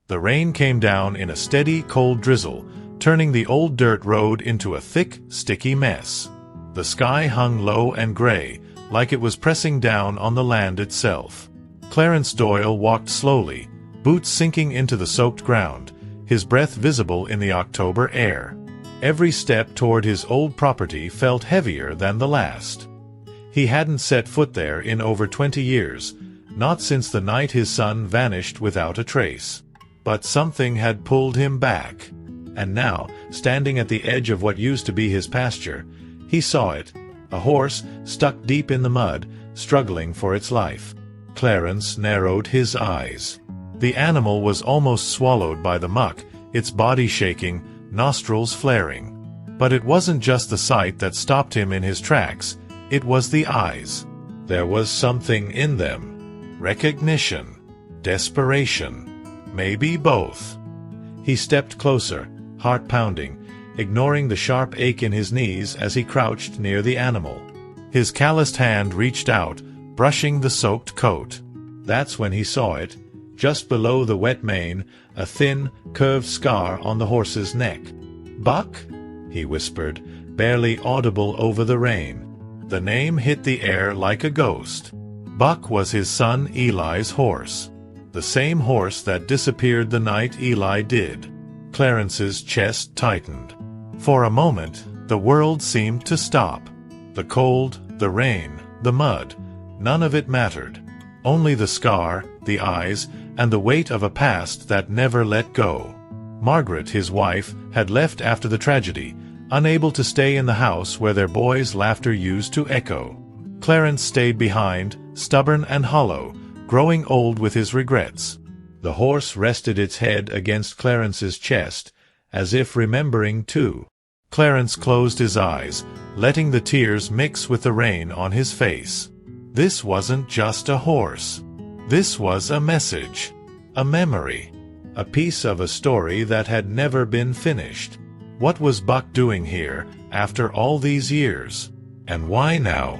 The rain came down in a steady, cold drizzle, turning the old dirt road into a thick, sticky mess. The sky hung low and gray, like it was pressing down on the land itself. Clarence Doyle walked slowly, boots sinking into the soaked ground, his breath visible in the October air. Every step toward his old property felt heavier than the last. He hadn't set foot there in over 20 years, not since the night his son vanished without a trace. But something had pulled him back. And now, standing at the edge of what used to be his pasture, he saw it, a horse stuck deep in the mud, struggling for its life. Clarence narrowed his eyes. The animal was almost swallowed by the muck, its body shaking, nostrils flaring. But it wasn't just the sight that stopped him in his tracks, it was the eyes. There was something in them. Recognition. Desperation. Maybe both. He stepped closer, heart pounding, ignoring the sharp ache in his knees as he crouched near the animal. His calloused hand reached out, brushing the soaked coat. That's when he saw it, just below the wet mane, a thin, curved scar on the horse's neck. "Buck?" he whispered, barely audible over the rain. The name hit the air like a ghost. Buck was his son Eli's horse. The same horse that disappeared the night Eli did. Clarence's chest tightened. For a moment, the world seemed to stop. The cold, the rain, the mud, none of it mattered. Only the scar, the eyes, and the weight of a past that never let go. Margaret, his wife, had left after the tragedy, unable to stay in the house where their boys' laughter used to echo. Clarence stayed behind, stubborn and hollow, growing old with his regrets. The horse rested its head against Clarence's chest, as if remembering too. Clarence closed his eyes, letting the tears mix with the rain on his face. This wasn't just a horse. This was a message, a memory, a piece of a story that had never been finished. What was Buck doing here, after all these years? And why now?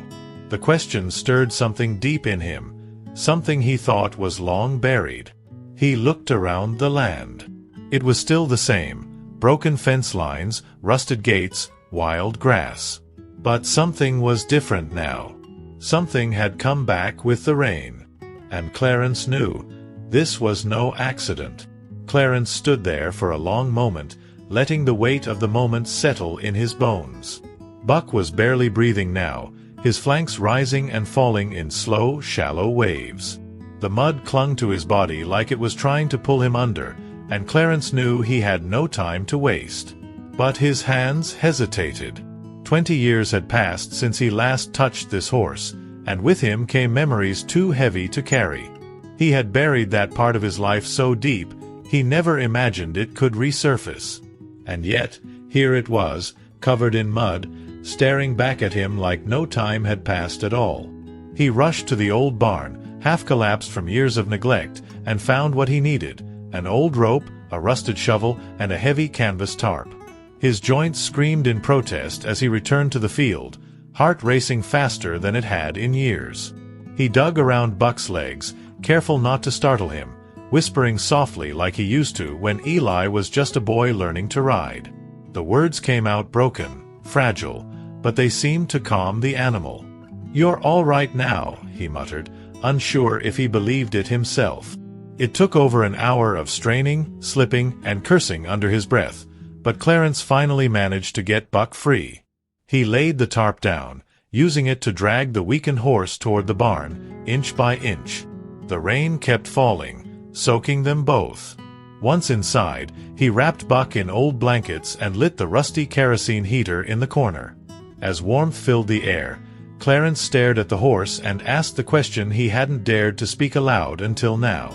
The question stirred something deep in him, something he thought was long buried. He looked around the land. It was still the same, broken fence lines, rusted gates, wild grass. But something was different now. Something had come back with the rain. And Clarence knew this was no accident. Clarence stood there for a long moment, letting the weight of the moment settle in his bones. Buck was barely breathing now, his flanks rising and falling in slow, shallow waves. The mud clung to his body like it was trying to pull him under, and Clarence knew he had no time to waste. But his hands hesitated. 20 years had passed since he last touched this horse, and with him came memories too heavy to carry. He had buried that part of his life so deep, he never imagined it could resurface. And yet, here it was, covered in mud, staring back at him like no time had passed at all. He rushed to the old barn, half collapsed from years of neglect, and found what he needed: an old rope, a rusted shovel, and a heavy canvas tarp. His joints screamed in protest as he returned to the field, heart racing faster than it had in years. He dug around Buck's legs, careful not to startle him, whispering softly like he used to when Eli was just a boy learning to ride. The words came out broken, fragile, but they seemed to calm the animal. "You're all right now," he muttered, unsure if he believed it himself. It took over an hour of straining, slipping, and cursing under his breath, but Clarence finally managed to get Buck free. He laid the tarp down, using it to drag the weakened horse toward the barn, inch by inch. The rain kept falling, soaking them both. Once inside, he wrapped Buck in old blankets and lit the rusty kerosene heater in the corner. As warmth filled the air, Clarence stared at the horse and asked the question he hadn't dared to speak aloud until now.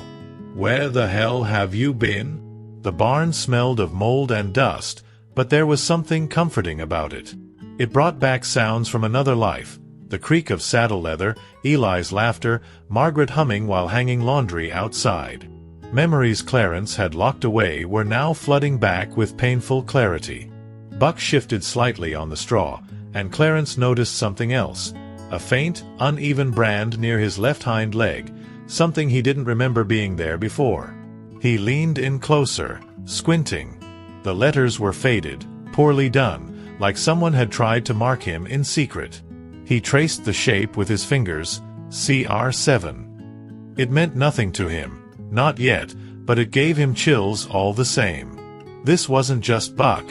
"Where the hell have you been?" The barn smelled of mold and dust, but there was something comforting about it. It brought back sounds from another life: the creak of saddle leather, Eli's laughter, Margaret humming while hanging laundry outside. Memories Clarence had locked away were now flooding back with painful clarity. Buck shifted slightly on the straw, and Clarence noticed something else: a faint, uneven brand near his left hind leg, something he didn't remember being there before. He leaned in closer, squinting. The letters were faded, poorly done, like someone had tried to mark him in secret. He traced the shape with his fingers, CR7. It meant nothing to him, not yet, but it gave him chills all the same. This wasn't just Buck.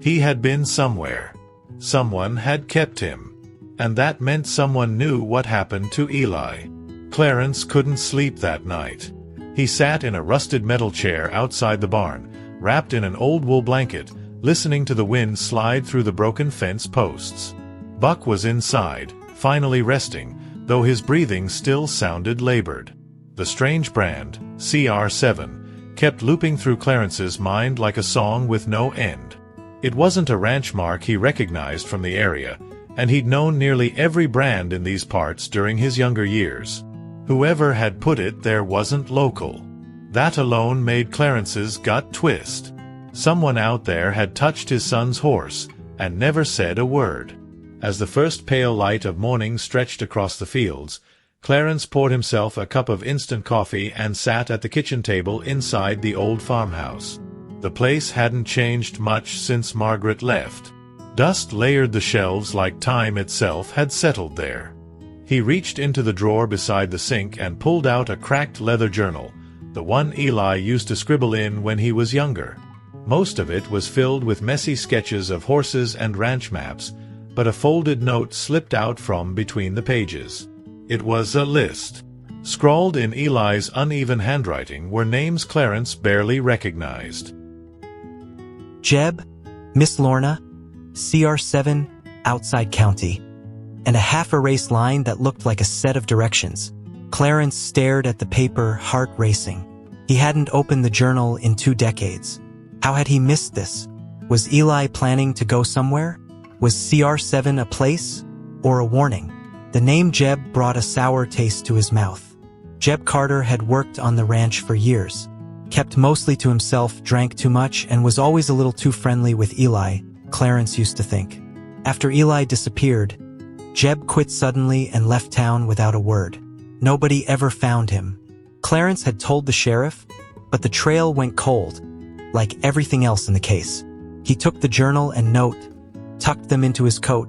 He had been somewhere. Someone had kept him. And that meant someone knew what happened to Eli. Clarence couldn't sleep that night. He sat in a rusted metal chair outside the barn, wrapped in an old wool blanket, listening to the wind slide through the broken fence posts. Buck was inside, finally resting, though his breathing still sounded labored. The strange brand, CR7, kept looping through Clarence's mind like a song with no end. It wasn't a ranch mark he recognized from the area, and he'd known nearly every brand in these parts during his younger years. Whoever had put it there wasn't local. That alone made Clarence's gut twist. Someone out there had touched his son's horse, and never said a word. As the first pale light of morning stretched across the fields, Clarence poured himself a cup of instant coffee and sat at the kitchen table inside the old farmhouse. The place hadn't changed much since Margaret left. Dust layered the shelves like time itself had settled there. He reached into the drawer beside the sink and pulled out a cracked leather journal, the one Eli used to scribble in when he was younger. Most of it was filled with messy sketches of horses and ranch maps, but a folded note slipped out from between the pages. It was a list. Scrawled in Eli's uneven handwriting were names Clarence barely recognized. Jeb, Miss Lorna, CR7, Outside County, and a half-erased line that looked like a set of directions. Clarence stared at the paper, heart racing. He hadn't opened the journal in 2 decades. How had he missed this? Was Eli planning to go somewhere? Was CR7 a place or a warning? The name Jeb brought a sour taste to his mouth. Jeb Carter had worked on the ranch for years, kept mostly to himself, drank too much, and was always a little too friendly with Eli, Clarence used to think. After Eli disappeared, Jeb quit suddenly and left town without a word. Nobody ever found him. Clarence had told the sheriff, but the trail went cold, like everything else in the case. He took the journal and note, tucked them into his coat,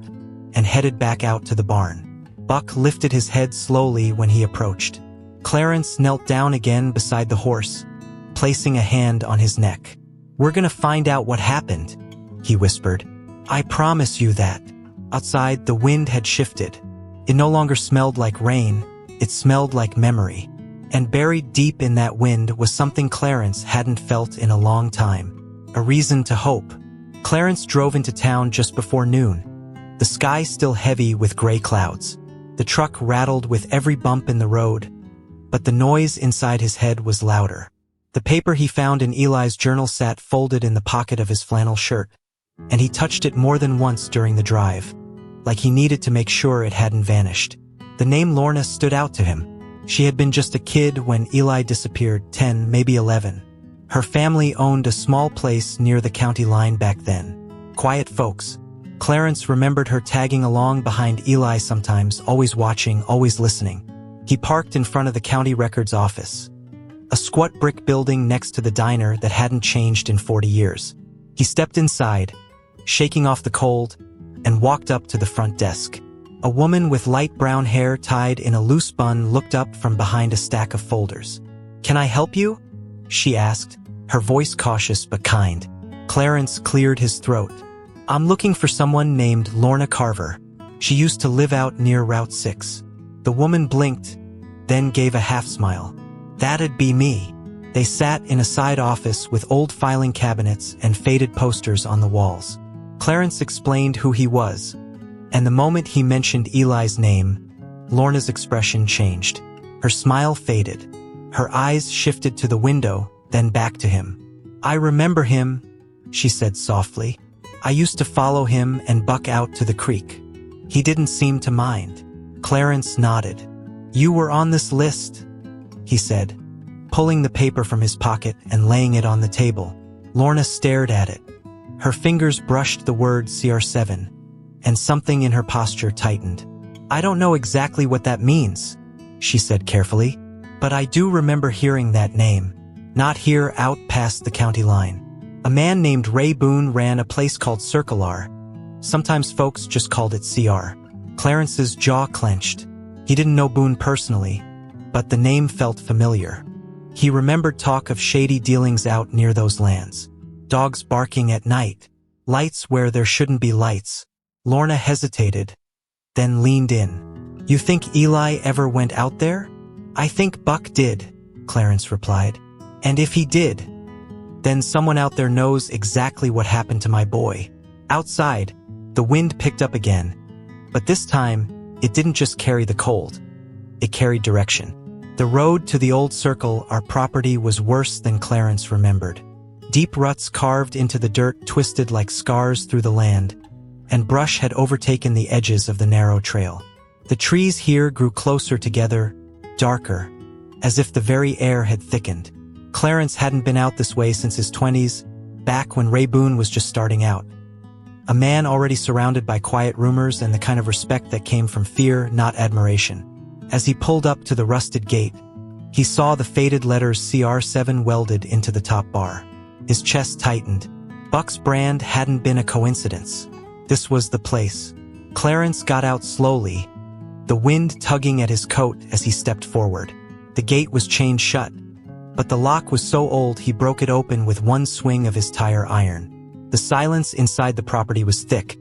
and headed back out to the barn. Buck lifted his head slowly when he approached. Clarence knelt down again beside the horse, placing a hand on his neck. "We're gonna find out what happened," he whispered. "I promise you that." Outside, the wind had shifted. It no longer smelled like rain, it smelled like memory. And buried deep in that wind was something Clarence hadn't felt in a long time. A reason to hope. Clarence drove into town just before noon. The sky still heavy with gray clouds. The truck rattled with every bump in the road, but the noise inside his head was louder. The paper he found in Eli's journal sat folded in the pocket of his flannel shirt, and he touched it more than once during the drive, like he needed to make sure it hadn't vanished. The name Lorna stood out to him. She had been just a kid when Eli disappeared, 10, maybe 11. Her family owned a small place near the county line back then. Quiet folks. Clarence remembered her tagging along behind Eli sometimes, always watching, always listening. He parked in front of the county records office, a squat brick building next to the diner that hadn't changed in 40 years. He stepped inside, shaking off the cold, and walked up to the front desk. A woman with light brown hair tied in a loose bun looked up from behind a stack of folders. "Can I help you?" she asked, her voice cautious but kind. Clarence cleared his throat. "I'm looking for someone named Lorna Carver. She used to live out near Route 6. The woman blinked, then gave a half-smile. "That'd be me." They sat in a side office with old filing cabinets and faded posters on the walls. Clarence explained who he was, and the moment he mentioned Eli's name, Lorna's expression changed. Her smile faded. Her eyes shifted to the window, then back to him. "I remember him," she said softly. "I used to follow him and Buck out to the creek. He didn't seem to mind." Clarence nodded. "You were on this list," he said, pulling the paper from his pocket and laying it on the table. Lorna stared at it. Her fingers brushed the word CR7, and something in her posture tightened. "I don't know exactly what that means," she said carefully, "but I do remember hearing that name. Not here, out past the county line. A man named Ray Boone ran a place called Circle R. Sometimes folks just called it CR. Clarence's jaw clenched. He didn't know Boone personally, but the name felt familiar. He remembered talk of shady dealings out near those lands. Dogs barking at night. Lights where there shouldn't be lights. Lorna hesitated, then leaned in. You think Eli ever went out there? I think Buck did, Clarence replied. And if he did, then someone out there knows exactly what happened to my boy. Outside, the wind picked up again, but this time, it didn't just carry the cold. It carried direction. The road to the old Circle, our property, was worse than Clarence remembered. Deep ruts carved into the dirt twisted like scars through the land, and brush had overtaken the edges of the narrow trail. The trees here grew closer together, darker, as if the very air had thickened. Clarence hadn't been out this way since his 20s, back when Ray Boone was just starting out. A man already surrounded by quiet rumors and the kind of respect that came from fear, not admiration. As he pulled up to the rusted gate, he saw the faded letters CR7 welded into the top bar. His chest tightened. Buck's brand hadn't been a coincidence. This was the place. Clarence got out slowly, the wind tugging at his coat as he stepped forward. The gate was chained shut, but the lock was so old he broke it open with one swing of his tire iron. The silence inside the property was thick.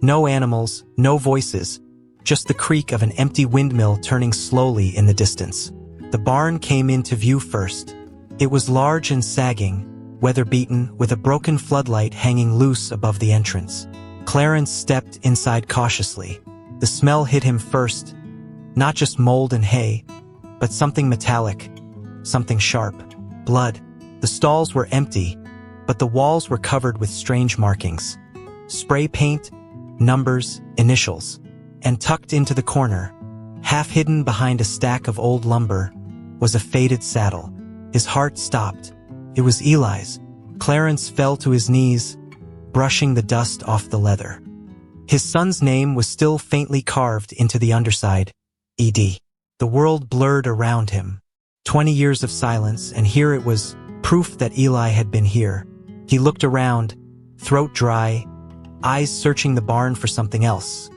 No animals, no voices, just the creak of an empty windmill turning slowly in the distance. The barn came into view first. It was large and sagging, weather-beaten, with a broken floodlight hanging loose above the entrance. Clarence stepped inside cautiously. The smell hit him first, not just mold and hay, but something metallic, something sharp. Blood. The stalls were empty, but the walls were covered with strange markings. Spray paint, numbers, initials. And tucked into the corner, half hidden behind a stack of old lumber, was a faded saddle. His heart stopped. It was Eli's. Clarence fell to his knees, brushing the dust off the leather. His son's name was still faintly carved into the underside, E.D. The world blurred around him. 20 years of silence, and here it was, proof that Eli had been here. He looked around, throat dry, eyes searching the barn for something else.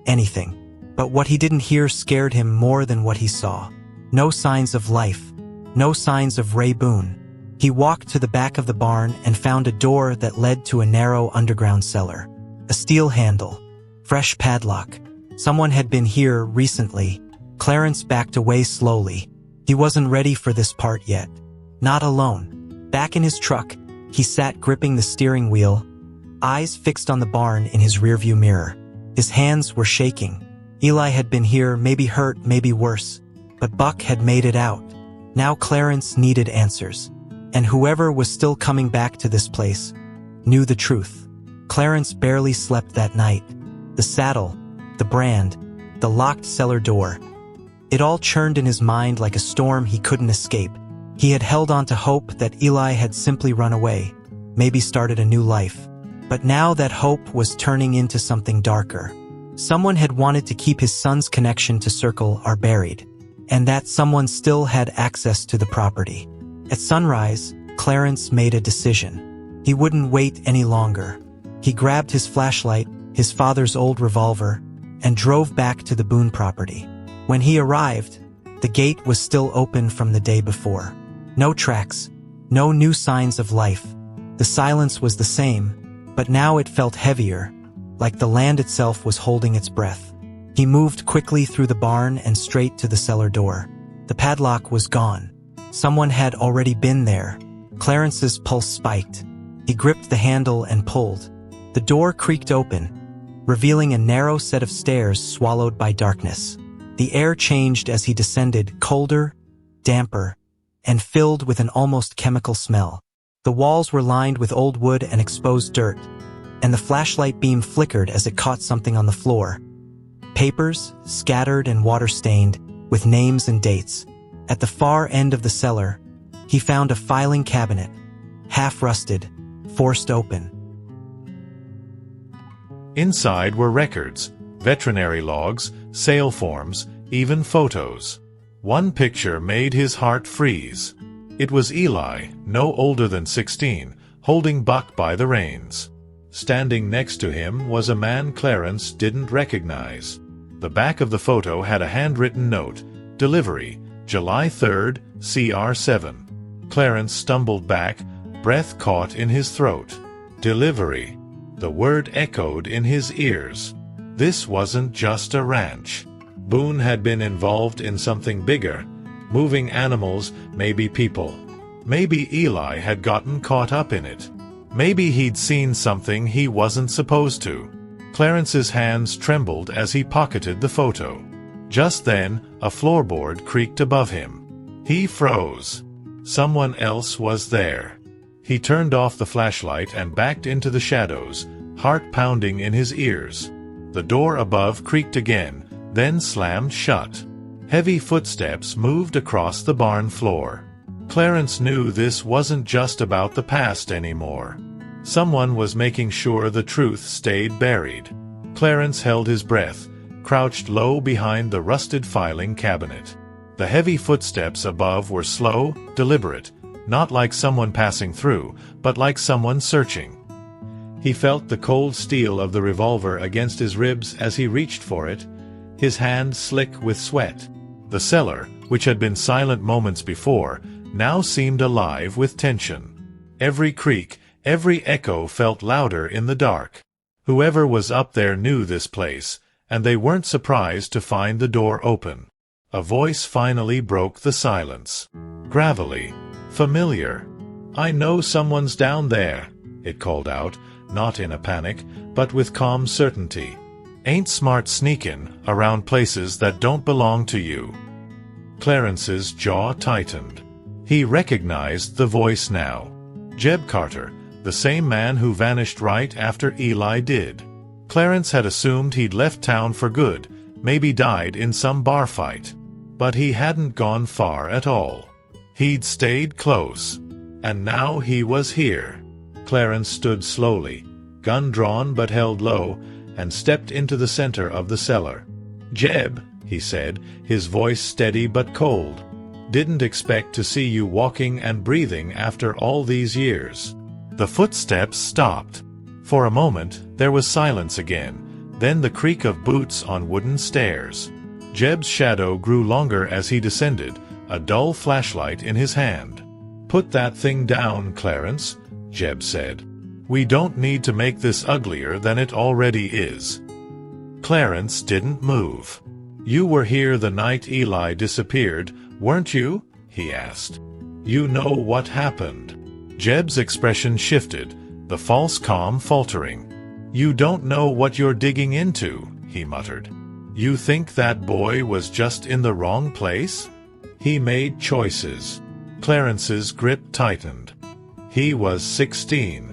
Anything. But what he didn't hear scared him more than what he saw. No signs of life. No signs of Ray Boone. He walked to the back of the barn and found a door that led to a narrow underground cellar. A steel handle. Fresh padlock. Someone had been here recently. Clarence backed away slowly. He wasn't ready for this part yet. Not alone. Back in his truck, he sat gripping the steering wheel, eyes fixed on the barn in his rearview mirror. His hands were shaking. Eli had been here, maybe hurt, maybe worse, but Buck had made it out. Now Clarence needed answers. And whoever was still coming back to this place knew the truth. Clarence barely slept that night. The saddle, the brand, the locked cellar door. It all churned in his mind like a storm he couldn't escape. He had held on to hope that Eli had simply run away, maybe started a new life. But now that hope was turning into something darker. Someone had wanted to keep his son's connection to Circle R buried, and that someone still had access to the property. At sunrise, Clarence made a decision. He wouldn't wait any longer. He grabbed his flashlight, his father's old revolver, and drove back to the Boone property. When he arrived, the gate was still open from the day before. No tracks, no new signs of life. The silence was the same, but now it felt heavier, like the land itself was holding its breath. He moved quickly through the barn and straight to the cellar door. The padlock was gone. Someone had already been there. Clarence's pulse spiked. He gripped the handle and pulled. The door creaked open, revealing a narrow set of stairs swallowed by darkness. The air changed as he descended, colder, damper, and filled with an almost chemical smell. The walls were lined with old wood and exposed dirt, and the flashlight beam flickered as it caught something on the floor. Papers, scattered and water-stained, with names and dates. At the far end of the cellar, he found a filing cabinet, half-rusted, forced open. Inside were records, veterinary logs, sale forms, even photos. One picture made his heart freeze. It was Eli, no older than 16, holding Buck by the reins. Standing next to him was a man Clarence didn't recognize. The back of the photo had a handwritten note, "Delivery, July 3rd, CR7. Clarence stumbled back, breath caught in his throat. Delivery. The word echoed in his ears. This wasn't just a ranch. Boone had been involved in something bigger. Moving animals, maybe people. Maybe Eli had gotten caught up in it. Maybe he'd seen something he wasn't supposed to. Clarence's hands trembled as he pocketed the photo. Just then, a floorboard creaked above him. He froze. Someone else was there. He turned off the flashlight and backed into the shadows, heart pounding in his ears. The door above creaked again, then slammed shut. Heavy footsteps moved across the barn floor. Clarence knew this wasn't just about the past anymore. Someone was making sure the truth stayed buried. Clarence held his breath, crouched low behind the rusted filing cabinet. The heavy footsteps above were slow, deliberate, not like someone passing through, but like someone searching. He felt the cold steel of the revolver against his ribs as he reached for it, his hand slick with sweat. The cellar, which had been silent moments before, now seemed alive with tension. Every creak, every echo felt louder in the dark. Whoever was up there knew this place, and they weren't surprised to find the door open. A voice finally broke the silence. Gravelly. Familiar. "I know someone's down there," it called out, not in a panic, but with calm certainty. "Ain't smart sneakin' around places that don't belong to you." Clarence's jaw tightened. He recognized the voice now. Jeb Carter, the same man who vanished right after Eli did. Clarence had assumed he'd left town for good, maybe died in some bar fight. But he hadn't gone far at all. He'd stayed close. And now he was here. Clarence stood slowly, gun drawn but held low, and stepped into the center of the cellar. "Jeb," he said, his voice steady but cold. "Didn't expect to see you walking and breathing after all these years." The footsteps stopped. For a moment, there was silence again, then the creak of boots on wooden stairs. Jeb's shadow grew longer as he descended, a dull flashlight in his hand. "Put that thing down, Clarence," Jeb said. "We don't need to make this uglier than it already is." Clarence didn't move. "You were here the night Eli disappeared, weren't you?" he asked. "You know what happened." Jeb's expression shifted, the false calm faltering. "You don't know what you're digging into," he muttered. "You think that boy was just in the wrong place? He made choices." Clarence's grip tightened. "He was 16.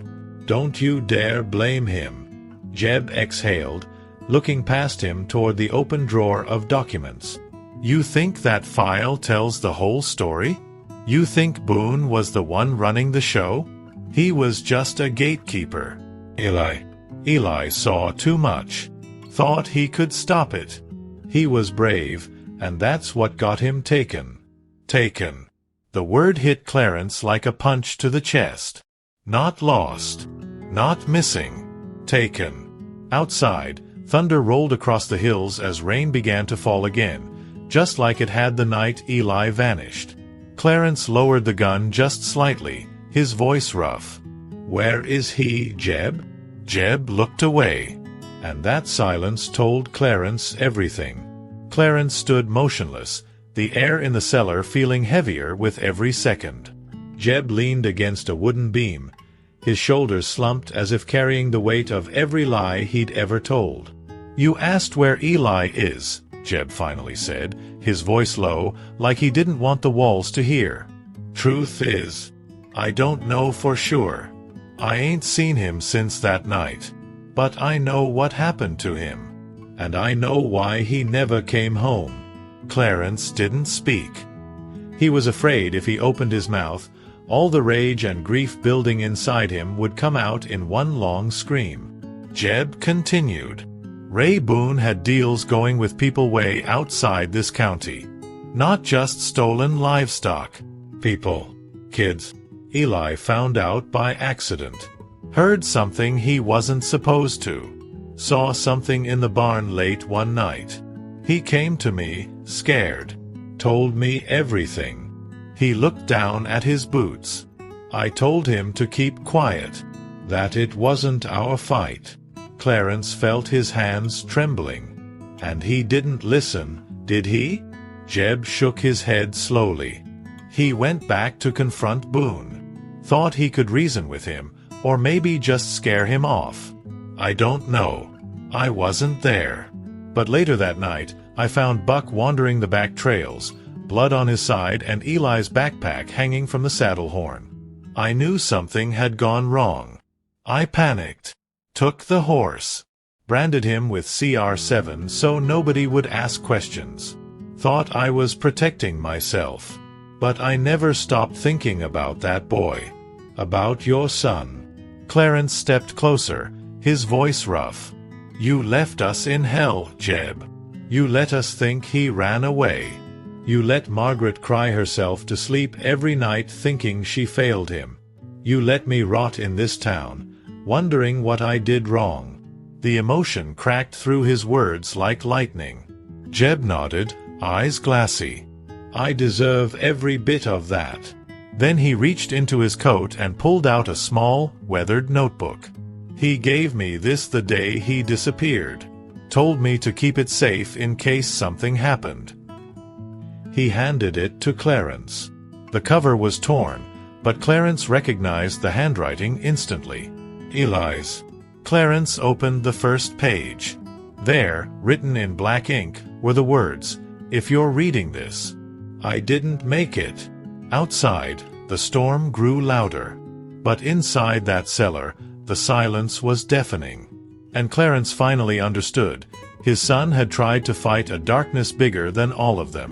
Don't you dare blame him." Jeb exhaled, looking past him toward the open drawer of documents. "You think that file tells the whole story? You think Boone was the one running the show? He was just a gatekeeper." Eli saw too much. Thought he could stop it. He was brave, and that's what got him taken. Taken. The word hit Clarence like a punch to the chest. Not lost. Not missing. Taken. Outside, thunder rolled across the hills as rain began to fall again, just like it had the night Eli vanished. Clarence lowered the gun just slightly, his voice rough. "Where is he, Jeb?" Jeb looked away, and that silence told Clarence everything. Clarence stood motionless, the air in the cellar feeling heavier with every second. Jeb leaned against a wooden beam, his shoulders slumped as if carrying the weight of every lie he'd ever told. "You asked where Eli is," Jeb finally said, his voice low, like he didn't want the walls to hear. "Truth is, I don't know for sure. I ain't seen him since that night. But I know what happened to him. And I know why he never came home." Clarence didn't speak. He was afraid if he opened his mouth, all the rage and grief building inside him would come out in one long scream. Jeb continued. "Ray Boone had deals going with people way outside this county. Not just stolen livestock. People. kids. Eli found out by accident. Heard something he wasn't supposed to. Saw something in the barn late one night. He came to me, scared. Told me everything. He looked down at his boots. I told him to keep quiet. That it wasn't our fight. Clarence felt his hands trembling. And he didn't listen, did he? Jeb shook his head slowly. He went back to confront Boone. Thought he could reason with him, or maybe just scare him off. I don't know. I wasn't there. But later that night, I found Buck wandering the back trails, blood on his side and Eli's backpack hanging from the saddle horn. I knew something had gone wrong. I panicked. Took the horse. Branded him with CR7 so nobody would ask questions. Thought I was protecting myself. But I never stopped thinking about that boy. About your son. Clarence stepped closer, his voice rough. You left us in hell, Jeb. You let us think he ran away. You let Margaret cry herself to sleep every night thinking she failed him. You let me rot in this town, wondering what I did wrong. The emotion cracked through his words like lightning. Jeb nodded, eyes glassy. I deserve every bit of that. Then he reached into his coat and pulled out a small, weathered notebook. He gave me this the day he disappeared. Told me to keep it safe in case something happened. He handed it to Clarence. The cover was torn, but Clarence recognized the handwriting instantly. Eli's. Clarence opened the first page. There, written in black ink, were the words, "If you're reading this, I didn't make it." Outside, the storm grew louder. But inside that cellar, the silence was deafening. And Clarence finally understood. His son had tried to fight a darkness bigger than all of them.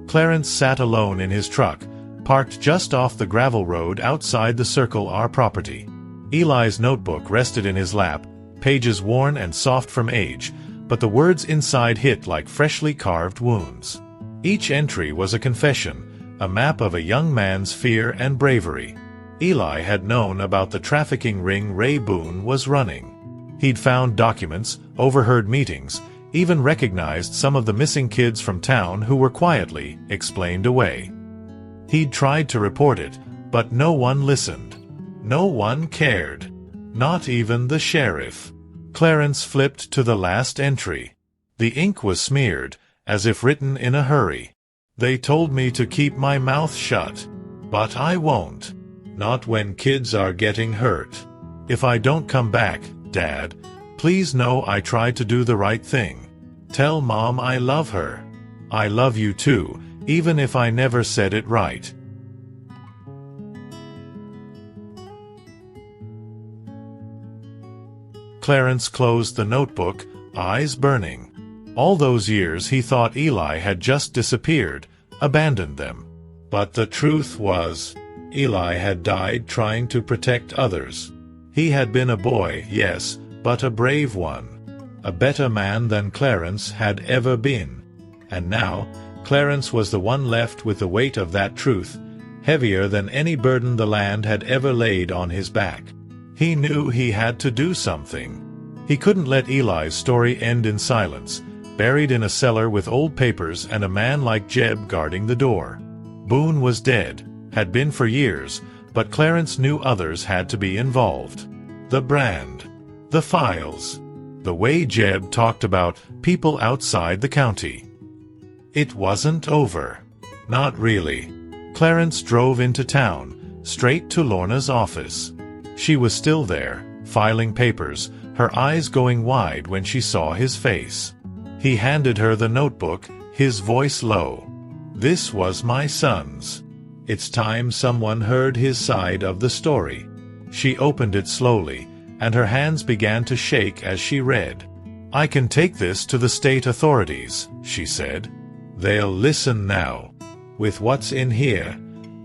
Clarence sat alone in his truck, parked just off the gravel road outside the Circle R property. Eli's notebook rested in his lap, pages worn and soft from age, but the words inside hit like freshly carved wounds. Each entry was a confession, a map of a young man's fear and bravery. Eli had known about the trafficking ring Ray Boone was running. He'd found documents, overheard meetings, even recognized some of the missing kids from town who were quietly explained away. He'd tried to report it, but no one listened. No one cared. Not even the sheriff. Clarence flipped to the last entry. The ink was smeared, as if written in a hurry. They told me to keep my mouth shut. But I won't. Not when kids are getting hurt. If I don't come back, Dad, please know I tried to do the right thing. Tell Mom I love her. I love you too, even if I never said it right. Clarence closed the notebook, eyes burning. All those years he thought Eli had just disappeared, abandoned them. But the truth was, Eli had died trying to protect others. He had been a boy, yes, but a brave one. A better man than Clarence had ever been. And now, Clarence was the one left with the weight of that truth, heavier than any burden the land had ever laid on his back. He knew he had to do something. He couldn't let Eli's story end in silence, buried in a cellar with old papers and a man like Jeb guarding the door. Boone was dead, had been for years, but Clarence knew others had to be involved. The brand. The files. The way Jeb talked about people outside the county. It wasn't over. Not really. Clarence drove into town, straight to Lorna's office. She was still there, filing papers, her eyes going wide when she saw his face. He handed her the notebook, his voice low. This was my son's. It's time someone heard his side of the story. She opened it slowly, and her hands began to shake as she read. I can take this to the state authorities, she said. They'll listen now. With what's in here,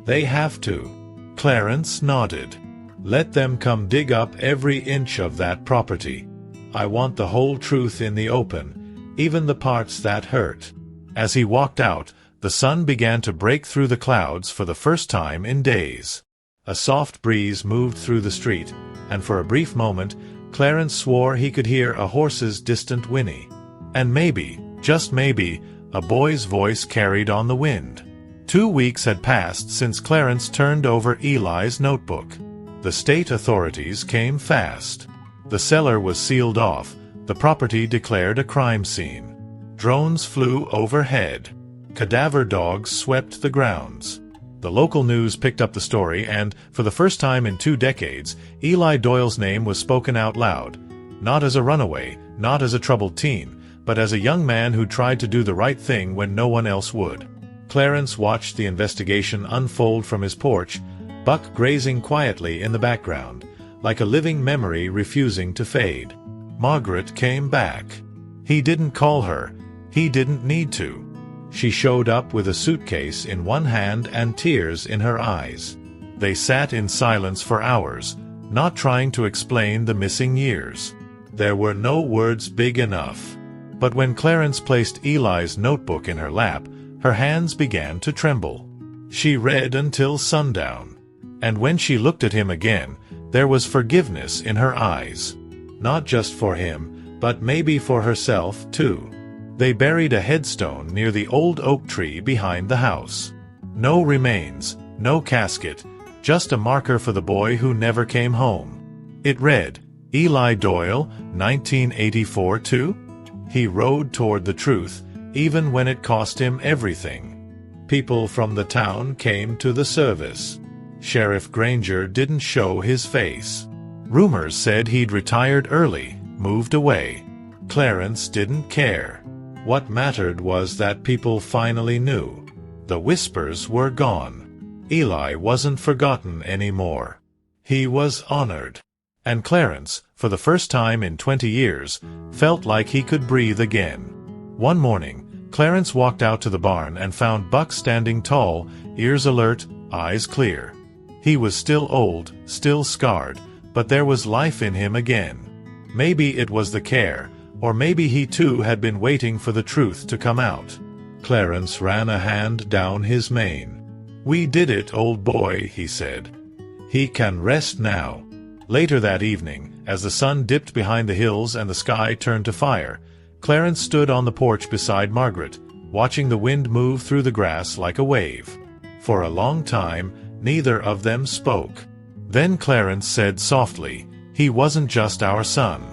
they have to. Clarence nodded. Let them come dig up every inch of that property. I want the whole truth in the open, even the parts that hurt. As he walked out, the sun began to break through the clouds for the first time in days. A soft breeze moved through the street, and for a brief moment, Clarence swore he could hear a horse's distant whinny. And maybe, just maybe, a boy's voice carried on the wind. 2 weeks had passed since Clarence turned over Eli's notebook. The state authorities came fast. The cellar was sealed off, the property declared a crime scene. Drones flew overhead. Cadaver dogs swept the grounds. The local news picked up the story, and, for the first time in 2 decades, Eli Doyle's name was spoken out loud. Not as a runaway, not as a troubled teen, but as a young man who tried to do the right thing when no one else would. Clarence watched the investigation unfold from his porch, Buck grazing quietly in the background, like a living memory refusing to fade. Margaret came back. He didn't call her. He didn't need to. She showed up with a suitcase in one hand and tears in her eyes. They sat in silence for hours, not trying to explain the missing years. There were no words big enough. But when Clarence placed Eli's notebook in her lap, her hands began to tremble. She read until sundown. And when she looked at him again, there was forgiveness in her eyes. Not just for him, but maybe for herself, too. They buried a headstone near the old oak tree behind the house. No remains, no casket, just a marker for the boy who never came home. It read, Eli Doyle, 1984 too? He rode toward the truth, even when it cost him everything. People from the town came to the service. Sheriff Granger didn't show his face. Rumors said he'd retired early, moved away. Clarence didn't care. What mattered was that people finally knew. The whispers were gone. Eli wasn't forgotten anymore. He was honored. And Clarence, for the first time in 20 years, felt like he could breathe again. One morning, Clarence walked out to the barn and found Buck standing tall, ears alert, eyes clear. He was still old, still scarred, but there was life in him again. Maybe it was the care, or maybe he too had been waiting for the truth to come out. Clarence ran a hand down his mane. "We did it, old boy," he said. "He can rest now." Later that evening, as the sun dipped behind the hills and the sky turned to fire, Clarence stood on the porch beside Margaret, watching the wind move through the grass like a wave. For a long time, neither of them spoke. Then Clarence said softly, "He wasn't just our son.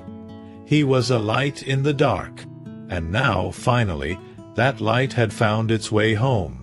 He was a light in the dark." And now, finally, that light had found its way home.